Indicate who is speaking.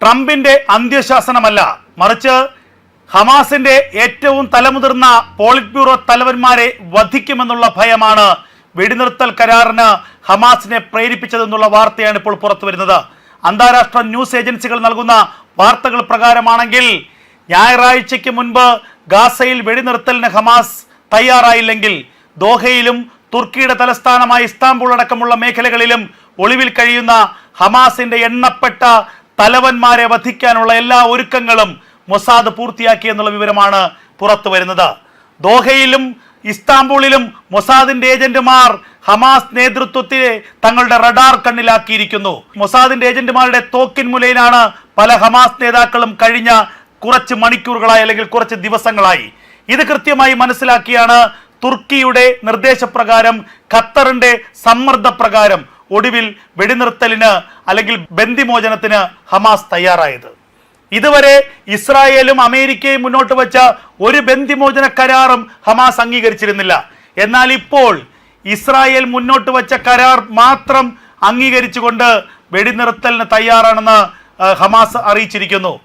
Speaker 1: ട്രംപിന്റെ അന്ത്യശാസനമല്ല, മറിച്ച് ഹമാസിന്റെ ഏറ്റവും തലമുതിർന്ന പോളിറ്റ് ബ്യൂറോ തലവന്മാരെ വധിക്കുമെന്നുള്ള ഭയമാണ് വെടിനിർത്തൽ കരാറിന് ഹമാസിനെ പ്രേരിപ്പിച്ചതെന്നുള്ള വാർത്തയാണ് ഇപ്പോൾ പുറത്തു വരുന്നത്. അന്താരാഷ്ട്ര ന്യൂസ് ഏജൻസികൾ നൽകുന്ന വാർത്തകൾ പ്രകാരമാണെങ്കിൽ ഞായറാഴ്ചയ്ക്ക് മുൻപ് ഗാസയിൽ വെടിനിർത്തലിന് ഹമാസ് തയ്യാറായില്ലെങ്കിൽ ദോഹയിലും തുർക്കിയുടെ തലസ്ഥാനമായ ഇസ്താംബുൾ അടക്കമുള്ള മേഖലകളിലും ഒളിവിൽ കഴിയുന്ന ഹമാസിന്റെ എണ്ണപ്പെട്ട തലവന്മാരെ വധിക്കാനുള്ള എല്ലാ ഒരുക്കങ്ങളും മൊസാദ് പൂർത്തിയാക്കി എന്നുള്ള വിവരമാണ് പുറത്തു വരുന്നത്. ദോഹയിലും ഇസ്താംബൂളിലും മൊസാദിന്റെ ഏജന്റുമാർ ഹമാസ് നേതൃത്വത്തെ തങ്ങളുടെ റഡാർ കണ്ണിലാക്കിയിരിക്കുന്നു. മൊസാദിന്റെ ഏജന്റുമാരുടെ തോക്കിൻ മുലയിലാണ് പല ഹമാസ് നേതാക്കളും കഴിഞ്ഞ കുറച്ച് മണിക്കൂറുകളായി അല്ലെങ്കിൽ കുറച്ച് ദിവസങ്ങളായി. ഇത് കൃത്യമായി മനസ്സിലാക്കിയാണ് തുർക്കിയുടെ നിർദ്ദേശപ്രകാരം, ഖത്തറിന്റെ സമ്മർദ്ദപ്രകാരം ഒടുവിൽ വെടിനിർത്തലിന് അല്ലെങ്കിൽ ബന്ദിമോചനത്തിന് ഹമാസ് തയ്യാറായത്. ഇതുവരെ ഇസ്രായേലും അമേരിക്കയും മുന്നോട്ട് വെച്ച ഒരു ബന്ദിമോചന കരാറും ഹമാസ് അംഗീകരിച്ചിരുന്നില്ല. എന്നാൽ ഇപ്പോൾ ഇസ്രായേൽ മുന്നോട്ട് വെച്ച കരാർ മാത്രം അംഗീകരിച്ചുകൊണ്ട് വെടിനിർത്തലിന് തയ്യാറാണെന്ന് ഹമാസ് അറിയിച്ചിരിക്കുന്നു.